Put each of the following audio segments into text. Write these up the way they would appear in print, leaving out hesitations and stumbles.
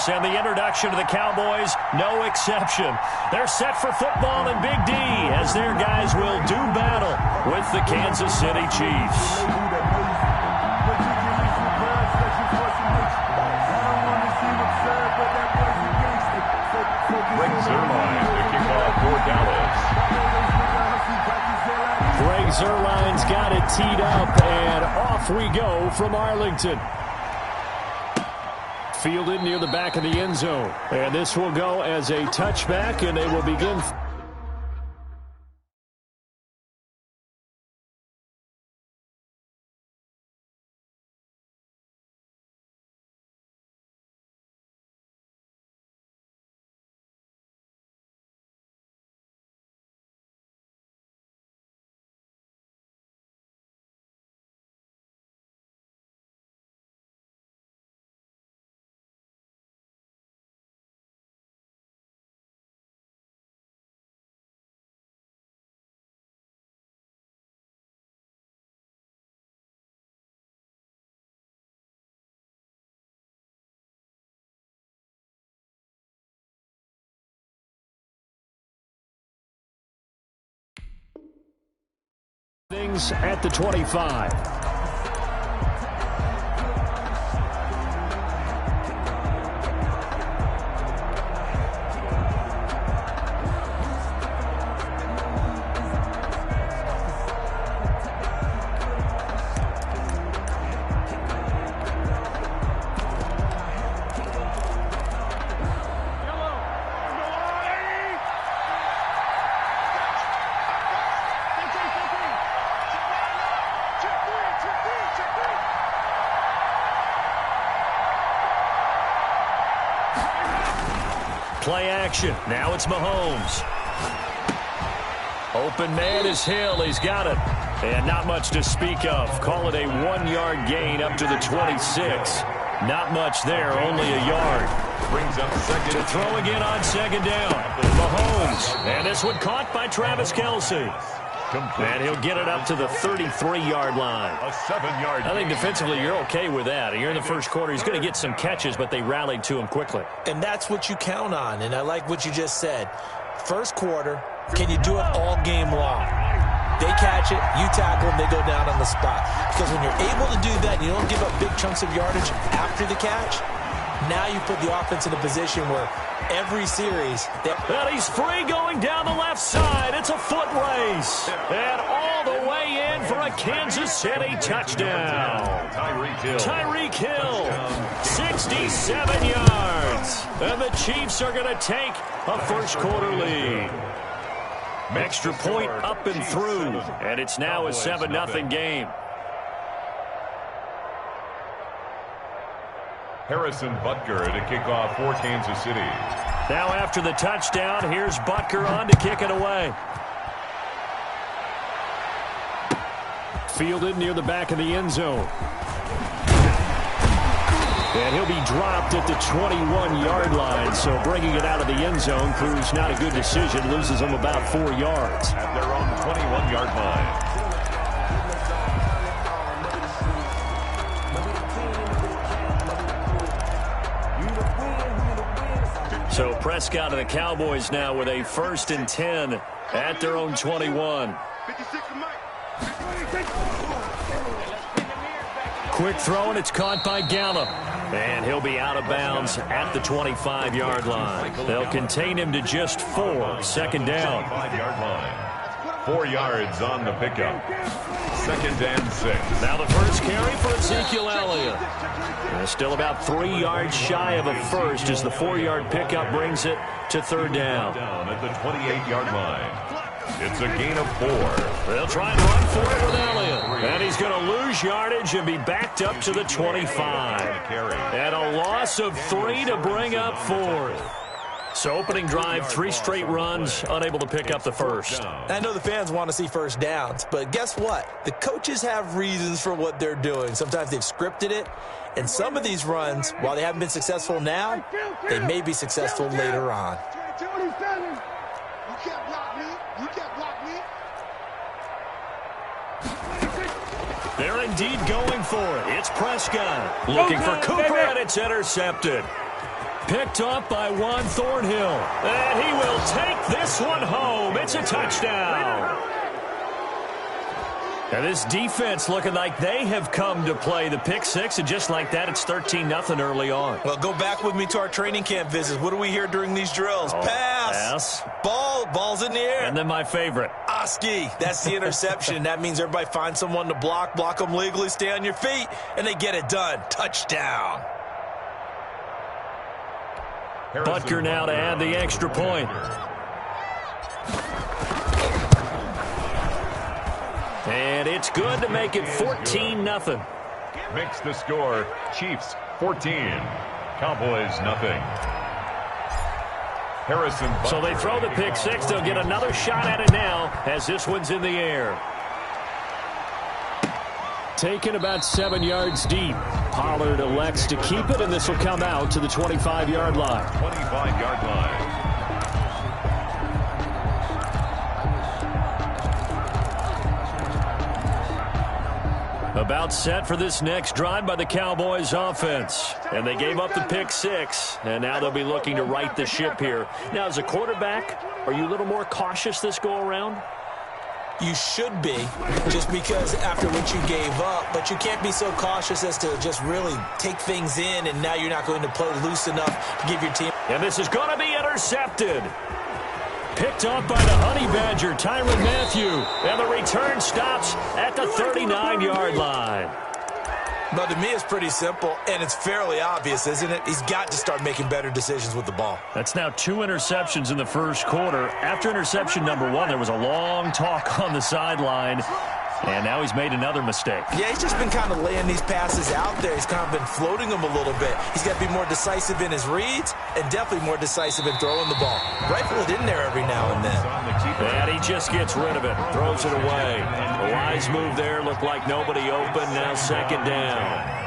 this, and the introduction to the Cowboys, no exception. They're set for football in Big D as their guys will do battle with the Kansas City Chiefs. Greg Zuerlein, the kickoff for Dallas. Greg Zuerlein's got it teed up, and off we go from Arlington. Fielded near the back of the end zone. And this will go as a touchback, and they will begin. Things at the 25. Play action. Now it's Mahomes. Open man is Hill. He's got it. And not much to speak of. Call it a 1-yard gain up to the 26. Not much there, only a yard. Brings up second. To throw again on second down. Mahomes. And this one caught by Travis Kelce. And he'll get it up to the 33-yard line. A 7-yard. I think defensively you're okay with that. Here in the first quarter, he's going to get some catches, but they rallied to him quickly. And that's what you count on, and I like what you just said. First quarter, can you do it all game long? They catch it, you tackle them, they go down on the spot. Because when you're able to do that, you don't give up big chunks of yardage after the catch. Now you put the offense in a position where every series... And he's free going down the left side. It's a foot race. And all the way in for a Kansas City touchdown. Tyreek Hill, 67 yards. And the Chiefs are going to take a first quarter lead. Extra point up and through. And it's now a 7-0 game. Harrison Butker to kick off for Kansas City. Now after the touchdown, here's Butker on to kick it away. Fielded near the back of the end zone. And he'll be dropped at the 21-yard line, so bringing it out of the end zone proves not a good decision. Loses them about 4 yards. At their own 21-yard line. So Prescott and the Cowboys now with a 1st and 10 at their own 21. Quick throw, and it's caught by Gallup. And he'll be out of bounds at the 25-yard line. They'll contain him to just 4. Second down. 5-yard line. 4 yards on the pickup. 2nd and 6. Now the first carry for Ezekiel Elliott. Still about 3 yards shy of a first as the 4-yard pickup brings it to 3rd down. Down at the 28-yard line. It's a gain of 4. They'll try and run for it with Elliott. And he's going to lose yardage and be backed up to the 25. And a loss of 3 to bring up 4th. So opening drive, 3 straight runs, unable to pick up the first. I know the fans want to see first downs, but guess what? The coaches have reasons for what they're doing. Sometimes they've scripted it, and some of these runs, while they haven't been successful now, they may be successful later on. They're indeed going for it. It's Prescott looking for Cooper, and it's intercepted. Picked up by Juan Thornhill. And he will take this one home. It's a touchdown. And this defense looking like they have come to play the pick six, and just like that, it's 13-0 early on. Well, go back with me to our training camp visits. What do we hear during these drills? Pass. Ball's in the air. And then my favorite. Oski. That's the interception. That means everybody finds someone to block them legally, stay on your feet, and they get it done. Touchdown. Butker now to add the extra point. And it's good to make it 14-0. Makes the score Chiefs 14, Cowboys nothing. Harrison Butker. So they throw the pick six. They'll get another shot at it now as this one's in the air. Taken about 7 yards deep. Pollard elects to keep it, and this will come out to the 25-yard line. 25-yard line. About set for this next drive by the Cowboys offense. And they gave up the pick six, and now they'll be looking to right the ship here. Now, as a quarterback, are you a little more cautious this go-around? You should be, just because after what you gave up, but you can't be so cautious as to just really take things in, and now you're not going to play loose enough to give your team. And this is going to be intercepted. Picked up by the Honey Badger, Tyrann Mathieu. And the return stops at the 39-yard line. But to me, it's pretty simple, and it's fairly obvious, isn't it? He's got to start making better decisions with the ball. That's now 2 interceptions in the first quarter. After interception number 1, there was a long talk on the sideline. And now he's made another mistake. Yeah, he's just been kind of laying these passes out there. He's kind of been floating them a little bit. He's got to be more decisive in his reads and definitely more decisive in throwing the ball. Rifle it in there every now and then. And he just gets rid of it, throws it away. A wise move there, looked like nobody open. Now second down.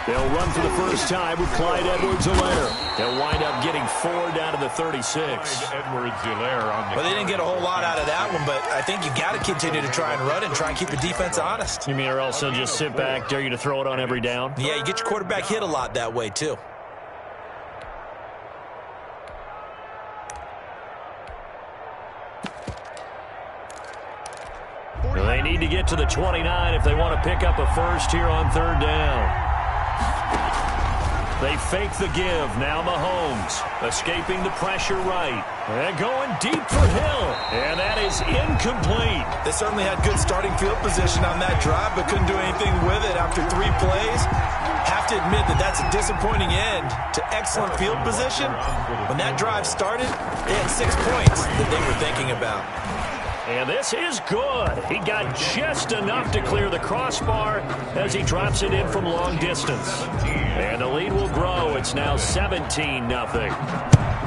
They'll run for the first time with Clyde Edwards-Helaire. They'll wind up getting 4 down to the 36. Edwards-Helaire on the. Well, they didn't get a whole lot out of that one, but I think you got to continue to try and run and try and keep the defense honest. You mean or else they'll just sit back, dare you to throw it on every down? Yeah, you get your quarterback hit a lot that way, too. They need to get to the 29 if they want to pick up a first here on third down. They fake the give. Now Mahomes escaping the pressure right. And going deep for Hill. And that is incomplete. They certainly had good starting field position on that drive, but couldn't do anything with it after 3 plays. Have to admit that that's a disappointing end to excellent field position. When that drive started, they had 6 points that they were thinking about. And this is good. He got just enough to clear the crossbar as he drops it in from long distance. And the lead will grow. It's now 17-0.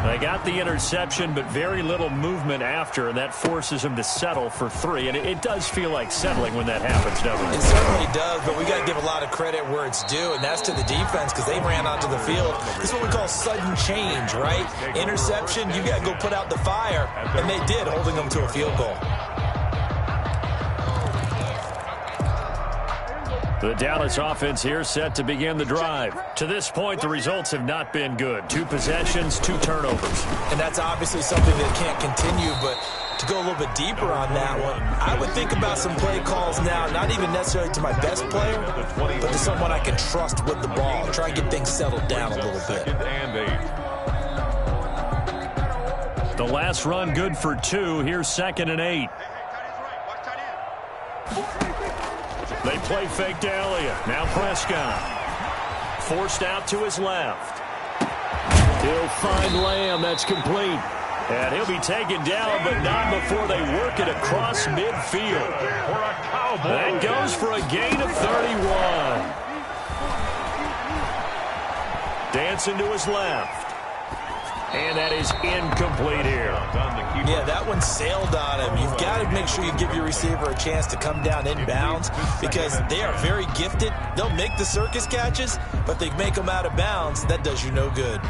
They got the interception, but very little movement after, and that forces him to settle for 3. And it does feel like settling when that happens, doesn't it? It certainly does, but we got to give a lot of credit where it's due, and that's to the defense because they ran onto the field. This is what we call sudden change, right? Interception, you got to go put out the fire, and they did, holding them to a field goal. The Dallas offense here set to begin the drive. To this point, the results have not been good. 2 possessions, 2 turnovers. And that's obviously something that can't continue, but to go a little bit deeper on that one, I would think about some play calls now, not even necessarily to my best player, but to someone I can trust with the ball. Try and get things settled down a little bit. The last run good for 2. Here's 2nd and 8. They play fake to Elliott. Now Prescott. Forced out to his left. He'll find Lamb. That's complete. And he'll be taken down, but not before they work it across midfield. That goes for a gain of 31. Dancing to his left. And that is incomplete here. Yeah, that one sailed on him. You've got to make sure you give your receiver a chance to come down inbounds because they are very gifted. They'll make the circus catches, but they make them out of bounds. That does you no good.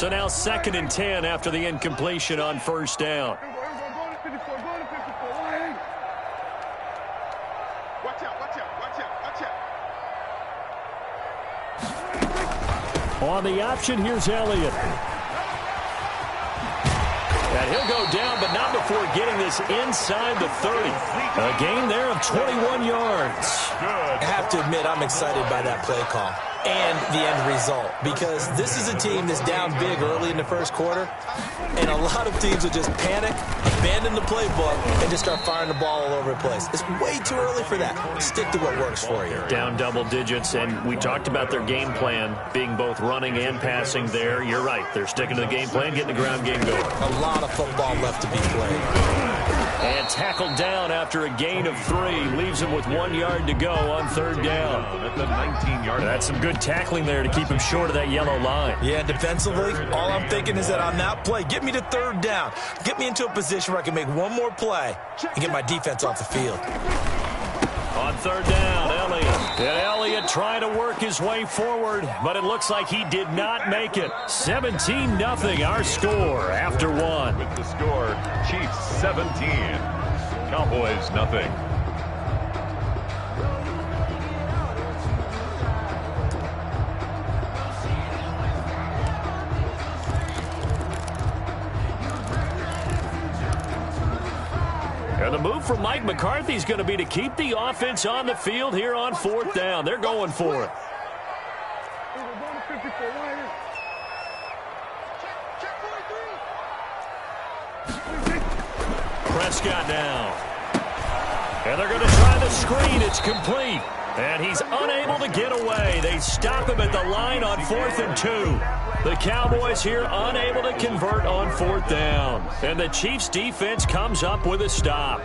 So now 2nd and 10 after the incompletion on first down. On the option, here's Elliott. And he'll go down, but not before getting this inside the 30. A gain there of 21 yards. I have to admit, I'm excited by that play call and the end result, because this is a team that's down big early in the first quarter, and a lot of teams will just panic, abandon the playbook, and just start firing the ball all over the place. It's way too early for that. Stick to what works for you. Down double digits, and we talked about their game plan being both running and passing there. You're right. They're sticking to the game plan, getting the ground game going. A lot of football left to be played. And tackled down after a gain of 3. Leaves him with 1 yard to go on 3rd down. At the 19-yard. That's some good tackling there to keep him short of that yellow line. Yeah, defensively, all I'm thinking is that on that play, get me to 3rd down. Get me into a position where I can make one more play and get my defense off the field. On 3rd down, Elliott. And Elliott trying to work his way forward, but it looks like he did not make it. 17-0 our score after 1. With the score, Chiefs 17, Cowboys nothing. And the move from Mike McCarthy is going to be to keep the offense on the field here on 4th down. They're going for it. Prescott now. And they're going to try the screen. It's complete. And he's unable to get away. They stop him at the line on 4th and 2. The Cowboys here unable to convert on 4th down. And the Chiefs defense comes up with a stop.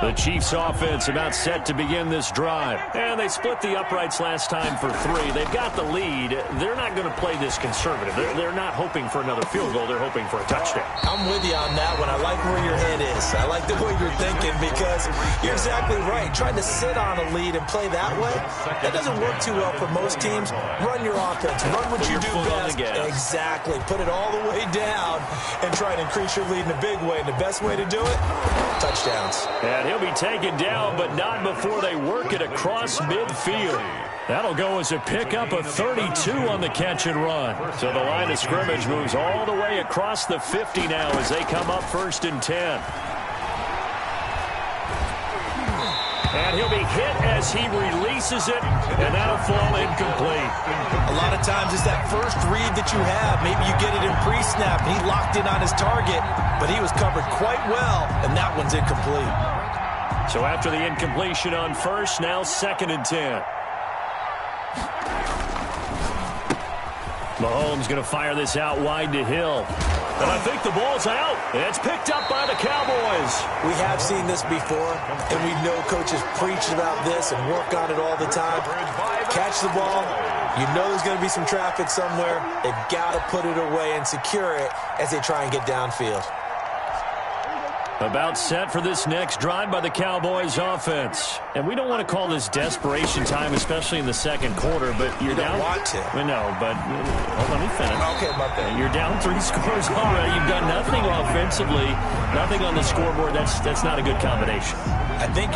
The Chiefs offense about set to begin this drive. And they split the uprights last time for 3. They've got the lead. They're not going to play this conservative. They're not hoping for another field goal. They're hoping for a touchdown. I'm with you on that one. I like where your head is. I like the way you're thinking, because you're exactly right. Trying to sit on a lead and play that way, that doesn't work too well for most teams. Run your offense. Run what you do best. Exactly. Put it all the way down and try to increase your lead in a big way. And the best way to do it, touchdowns. And he'll be taken down, but not before they work it across midfield. That'll go as a pickup of 32 on the catch and run. So the line of scrimmage moves all the way across the 50 now as they come up 1st and 10. And he'll be hit as he releases it, and that'll fall incomplete. A lot of times it's that first read that you have. Maybe you get it in pre-snap, and he locked in on his target, but he was covered quite well, and that one's incomplete. So after the incompletion on 1st, now 2nd and 10. Mahomes going to fire this out wide to Hill. And I think the ball's out. It's picked up by the Cowboys. We have seen this before, and we know coaches preach about this and work on it all the time. Catch the ball. You know there's going to be some traffic somewhere. They've got to put it away and secure it as they try and get downfield. About set for this next drive by the Cowboys offense. And we don't want to call this desperation time, especially in the 2nd quarter, but you're down. You don't want to. We know, but hold on, let me finish. Okay, my bad. You're down 3 scores already. You've done nothing offensively, nothing on the scoreboard. That's not a good combination. I think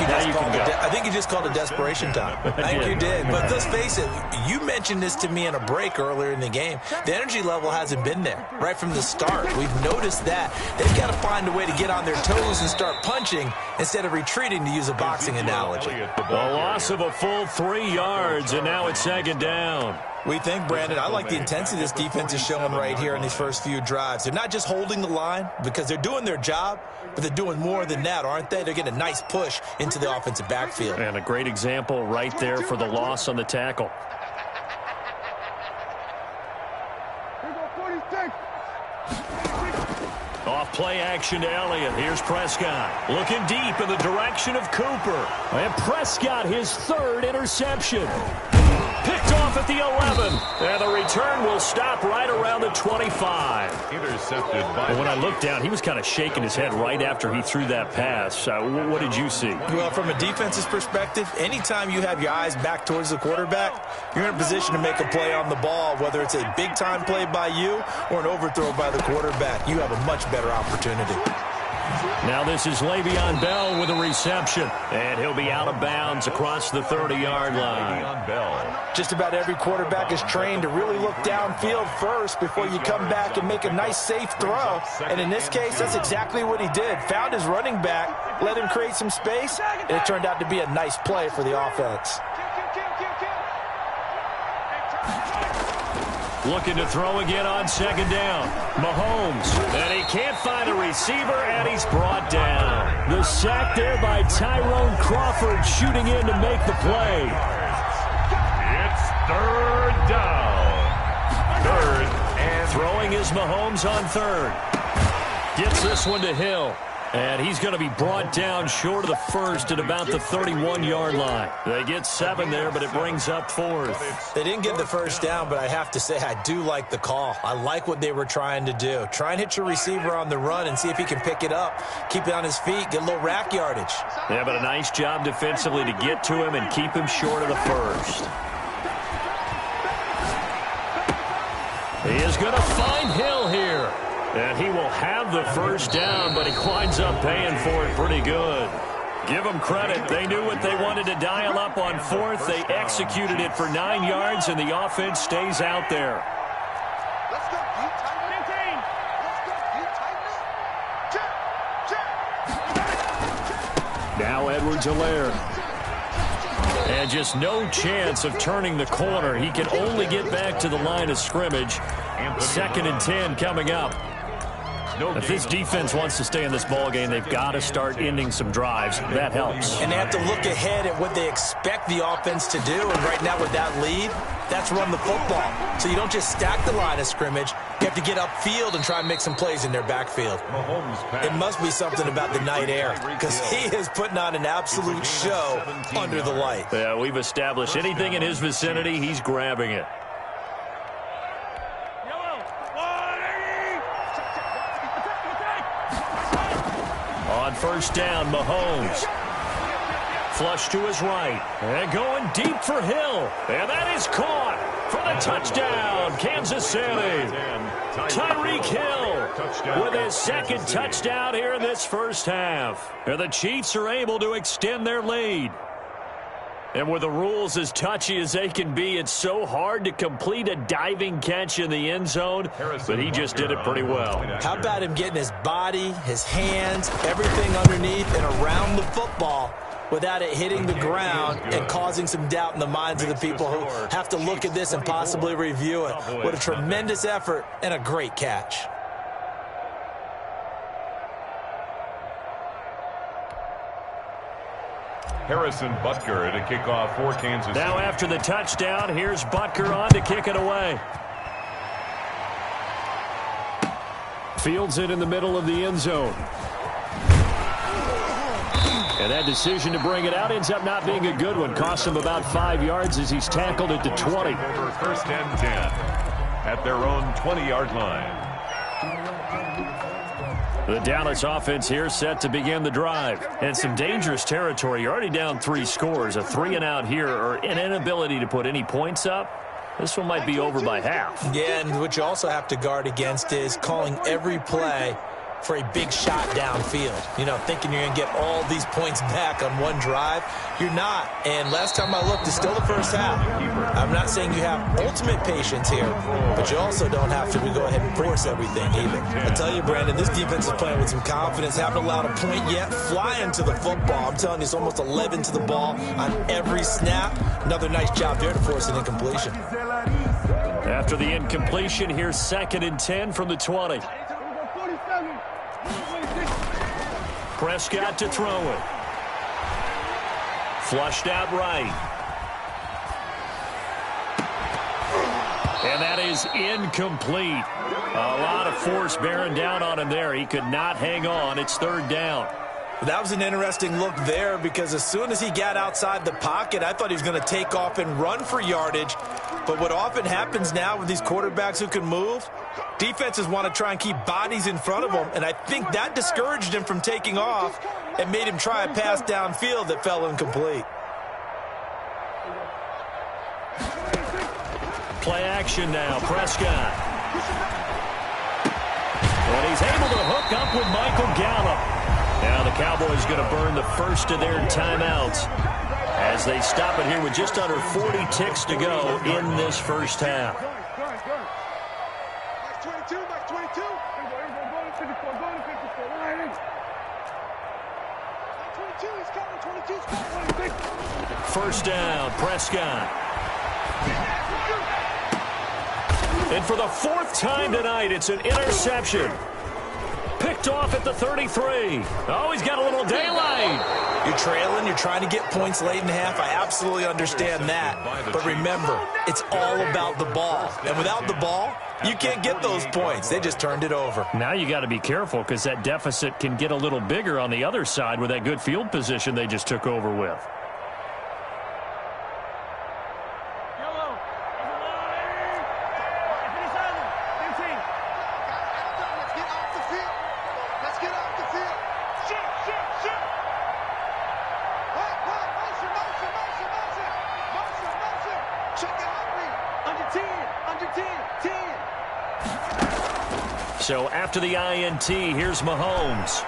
you just called it desperation time. I think you did. But let's face it, you mentioned this to me in a break earlier in the game. The energy level hasn't been there right from the start. We've noticed that. They've got to find a way to get on their toes and start punching instead of retreating, to use a boxing analogy. A loss of a full 3 yards, and now it's 2nd down. We think, Brandon, I like the intensity this defense is showing right here in these first few drives. They're not just holding the line because they're doing their job, but they're doing more than that, aren't they? They're getting a nice push into the offensive backfield. And a great example right there for the loss on the tackle. Off play action to Elliott. Here's Prescott. Looking deep in the direction of Cooper. And Prescott, his 3rd interception. Picked off at the 11. And the return will stop right around the 25. Intercepted by... When I looked down, he was kind of shaking his head right after he threw that pass. What did you see? Well, from a defense's perspective, anytime you have your eyes back towards the quarterback, you're in a position to make a play on the ball, whether it's a big-time play by you or an overthrow by the quarterback. You have a much better opportunity. Now this is Le'Veon Bell with a reception. And he'll be out of bounds across the 30-yard line. Just about every quarterback is trained to really look downfield first before you come back and make a nice, safe throw. And in this case, that's exactly what he did. Found his running back, let him create some space, and it turned out to be a nice play for the offense. Looking to throw again on second down. Mahomes. And he can't find a receiver, and he's brought down. The sack there by Tyrone Crawford shooting in to make the play. It's third down. Third and... Throwing is Mahomes on third. Gets this one to Hill. And he's going to be brought down short of the first at about the 31-yard line. They get 7 there, but it brings up fourth. They didn't get the first down, but I have to say I do like the call. I like what they were trying to do. Try and hit your receiver on the run and see if he can pick it up, keep it on his feet, get a little rack yardage. Yeah, but a nice job defensively to get to him and keep him short of the first. He is going to find Hill here. And he will have the first down, but he winds up paying for it pretty good. Give them credit. They knew what they wanted to dial up on fourth. They executed it for 9 yards, and the offense stays out there. Let's go, you tighten. Let's go, you tighten. Now Edwards-Helaire. And just no chance of turning the corner. He can only get back to the line of scrimmage. 2nd and 10 coming up. If this defense wants to stay in this ballgame, they've got to start ending some drives. That helps. And they have to look ahead at what they expect the offense to do. And right now with that lead, that's run the football. So you don't just stack the line of scrimmage. You have to get upfield and try and make some plays in their backfield. It must be something about the night air because he is putting on an absolute show under the light. Yeah, we've established anything in his vicinity, he's grabbing it. On first down, Mahomes. Flush to his right. And going deep for Hill. And that is caught for the touchdown, Kansas City. Tyreek Hill with his 2nd touchdown here in this first half. And the Chiefs are able to extend their lead. And with the rules as touchy as they can be, it's so hard to complete a diving catch in the end zone, but he just did it pretty well. How about him getting his body, his hands, everything underneath and around the football without it hitting the ground and causing some doubt in the minds of the people who have to look at this and possibly review it. What a tremendous effort and a great catch. Harrison Butker to kick off for Kansas City. Now after the touchdown, here's Butker on to kick it away. Fields it in the middle of the end zone. And that decision to bring it out ends up not being a good one. Costs him about 5 yards as he's tackled at the 20. Over 1st and 10 at their own 20-yard line. The Dallas offense here set to begin the drive. And some dangerous territory. You're already down 3 scores. A 3-and-out here or an inability to put any points up. This one might be over by half. Yeah, and what you also have to guard against is calling every play for a big shot downfield. You know, thinking you're going to get all these points back on one drive. You're not. And last time I looked, it's still the first half. I'm not saying you have ultimate patience here, but you also don't have to go ahead and force everything either. I tell you, Brandon, this defense is playing with some confidence. Haven't allowed a point yet. Flying to the football. I'm telling you, it's almost 11 to the ball on every snap. Another nice job there to force an incompletion. After the incompletion, here's 2nd and 10 from the 20. Prescott to throw it. Flushed out right. And that is incomplete. A lot of force bearing down on him there. He could not hang on. It's 3rd down. That was an interesting look there because as soon as he got outside the pocket, I thought he was going to take off and run for yardage. But what often happens now with these quarterbacks who can move, defenses want to try and keep bodies in front of them, and I think that discouraged him from taking off and made him try a pass downfield that fell incomplete. Play action now, Prescott. And he's able to hook up with Michael Gallup. Now the Cowboys going to burn the first of their timeouts as they stop it here with just under 40 ticks to go in this first half. First down, Prescott. And for the fourth time tonight, it's an interception. Picked off at the 33. Oh, he's got a little daylight. You're trailing. You're trying to get points late in the half. I absolutely understand that. But remember, it's all about the ball. And without the ball, you can't get those points. They just turned it over. Now you got to be careful because that deficit can get a little bigger on the other side with that good field position they just took over with. So after the INT, here's Mahomes.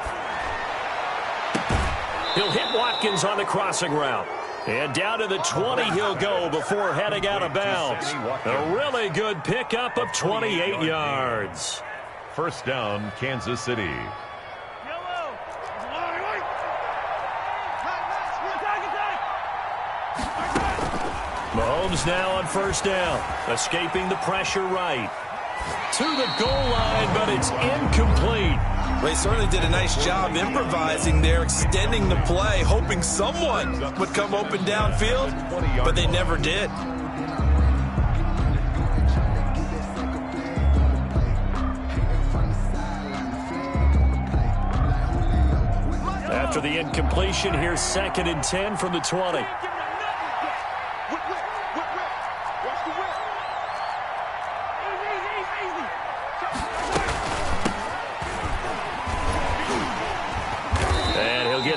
He'll hit Watkins on the crossing route. And down to the 20 he'll go before heading out of bounds. A really good pickup of 28 yards. First down, Kansas City. Mahomes now on first down, escaping the pressure right. To the goal line, but it's incomplete. They certainly did a nice job improvising there, extending the play, hoping someone would come open downfield, but they never did. After the incompletion, here's 2nd and 10 from the 20.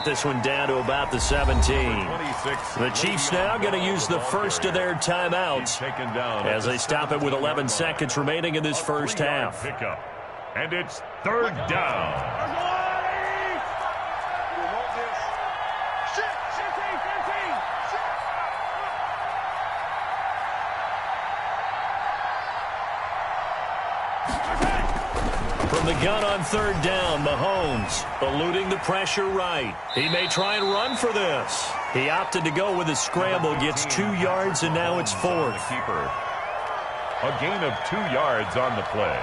This one down to about the 17. The Chiefs now going to use the first of their timeouts as they stop it with 11 seconds remaining in this first half. And it's third down. From the gun on third down, Mahomes eluding the pressure right. He may try and run for this. He opted to go with a scramble, gets 2 yards, and now it's 4th. A gain of 2 yards on the play.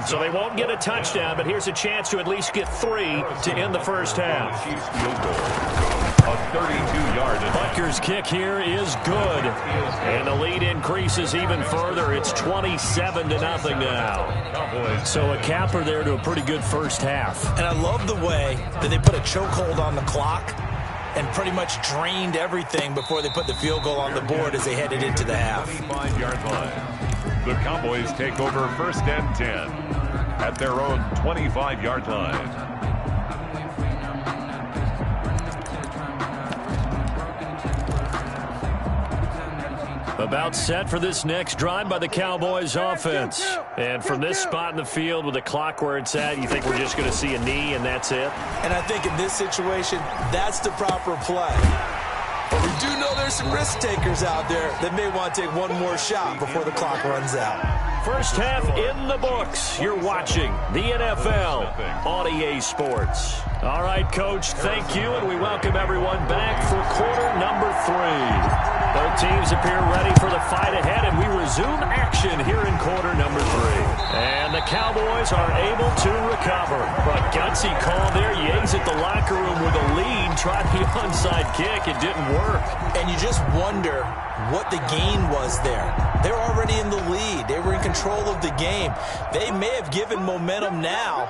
So they won't get a touchdown, but here's a chance to at least get 3 to end the first half. A 32-yard Butker's kick here is good. And the lead increases even further. It's 27-0 now. So a capper there to a pretty good first half. And I love the way that they put a chokehold on the clock and pretty much drained everything before they put the field goal on the board as they headed into the half. 25-yard line. The Cowboys take over 1st and 10 at their own 25-yard line. About set for this next drive by the Cowboys offense. And from this spot in the field with the clock where it's at, you think we're just going to see a knee and that's it? And I think in this situation, that's the proper play. But we do know there's some risk takers out there that may want to take one more shot before the clock runs out. First half in the books. You're watching the NFL on EA Sports. All right, Coach, thank you, and we welcome everyone back for quarter number 3. Both teams appear ready for the fight ahead, and we resume action here in quarter number 3. And the Cowboys are able to recover. But gutsy call there. You exit the locker room with a lead. Tried the onside kick. It didn't work. And you just wonder what the gain was there. They're already in the lead. They were in control of the game. They may have given momentum now,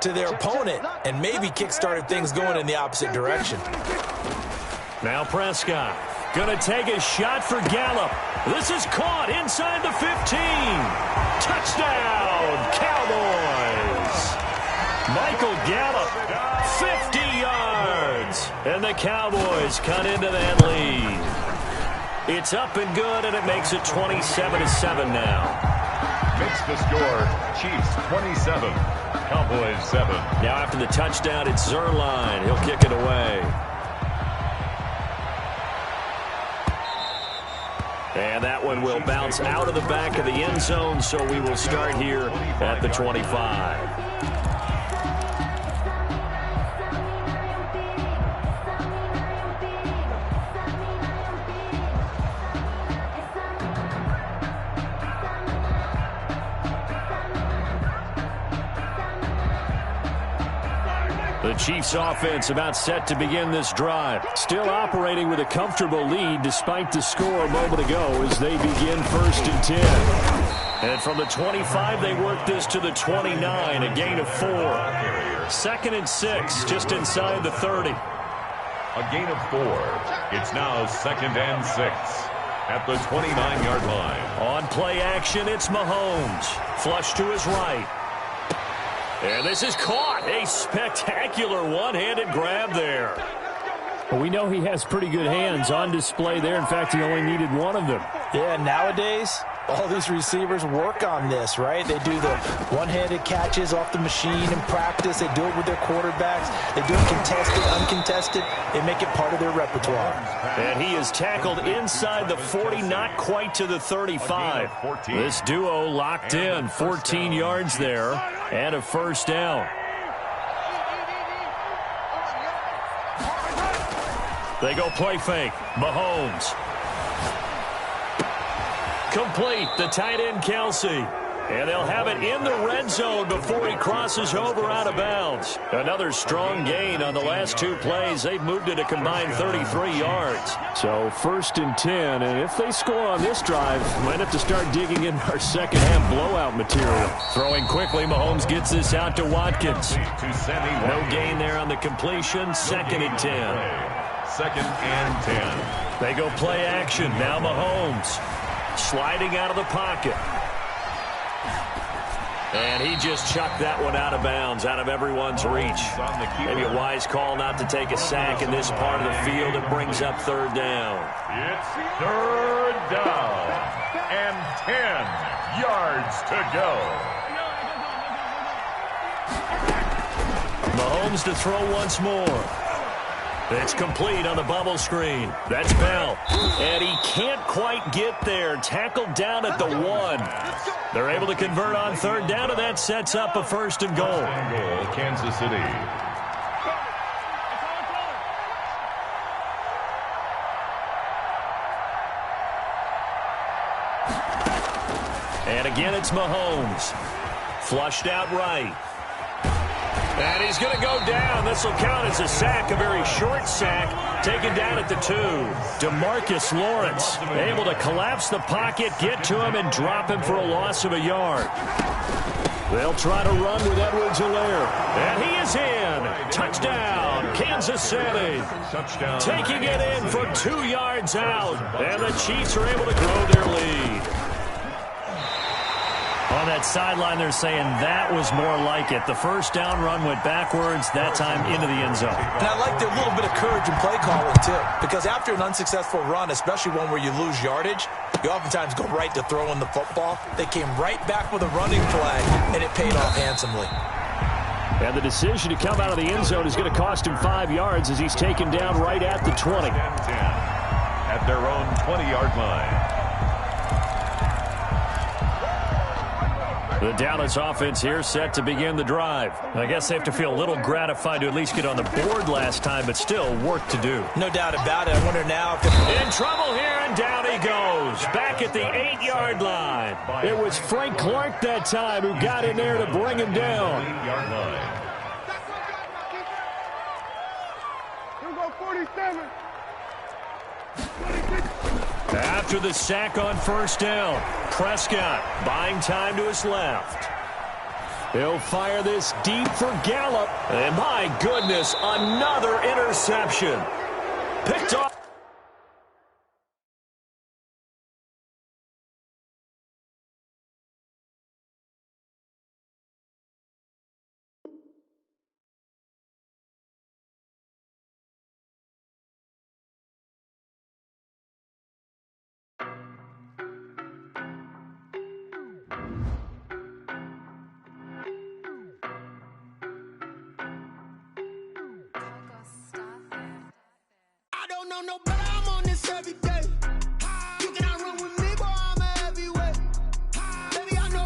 to their opponent and maybe kick-started things going in the opposite direction. Now Prescott going to take a shot for Gallup. This is caught inside the 15. Touchdown, Cowboys. Michael Gallup, 50 yards. And the Cowboys cut into that lead. It's up and good, and it makes it 27-7 now. Makes the score, Chiefs 27, Cowboys 7. Now after the touchdown, it's Zerline. He'll kick it away. And that one will bounce out of the back of the end zone, so we will start here at the 25. The Chiefs offense about set to begin this drive. Still operating with a comfortable lead despite the score a moment ago as they begin 1st and 10. And from the 25, they work this to the 29, a gain of 4. 2nd and 6, just inside the 30. A gain of 4. It's now 2nd and 6 at the 29-yard line. On play action, it's Mahomes. Flush to his right. And this is caught. A spectacular one-handed grab there. Well, we know he has pretty good hands on display there. In fact, he only needed one of them. Yeah, nowadays, all these receivers work on this, right? They do the one-handed catches off the machine in practice. They do it with their quarterbacks. They do it contested, uncontested. They make it part of their repertoire. And he is tackled inside the 40, not quite to the 35. This duo locked in, 14 yards there, and a 1st down. They go play fake. Mahomes. Complete, the tight end Kelsey. And they'll have it in the red zone before he crosses over out of bounds. Another strong gain on the last 2 plays. They've moved it a combined 33 yards. So 1st and 10, and if they score on this drive, might have to start digging in our second-half blowout material. Throwing quickly, Mahomes gets this out to Watkins. No gain there on the completion. 2nd and 10. 2nd and 10. They go play action. Now Mahomes sliding out of the pocket. And he just chucked that one out of bounds, out of everyone's reach. Maybe a wise call not to take a sack in this part of the field. It brings up 3rd down. It's 3rd down and 10 yards to go. Mahomes to throw once more. It's complete on the bubble screen. That's Bell. And he can't quite get there. Tackled down at the 1. They're able to convert on 3rd down, and that sets up a 1st and goal. Kansas City. And again, it's Mahomes. Flushed out right. And he's going to go down. This will count as a sack, a very short sack, taken down at the 2. DeMarcus Lawrence able to collapse the pocket, get to him, and drop him for a loss of a yard. They'll try to run with Edwards-Helaire. And he is in. Touchdown, Kansas City. Touchdown. Taking it in for 2 yards out. And the Chiefs are able to grow their lead. On that sideline, they're saying that was more like it. The 1st down run went backwards, that time into the end zone. And I like their little bit of courage in play calling, too. Because after an unsuccessful run, especially one where you lose yardage, you oftentimes go right to throwing the football. They came right back with a running flag, and it paid off handsomely. And the decision to come out of the end zone is going to cost him 5 yards as he's taken down right at the 20. At their own 20-yard line. The Dallas offense here set to begin the drive. I guess they have to feel a little gratified to at least get on the board last time, but still work to do. No doubt about it. I wonder now if in trouble here, and down he goes. Back at the 8-yard line. It was Frank Clark that time who got in there to bring him down. 8-yard line. Here we go, 47. After the sack on 1st down, Prescott buying time to his left. He'll fire this deep for Gallup. And my goodness, another interception. Picked off. I don't know no better, I'm on this every day.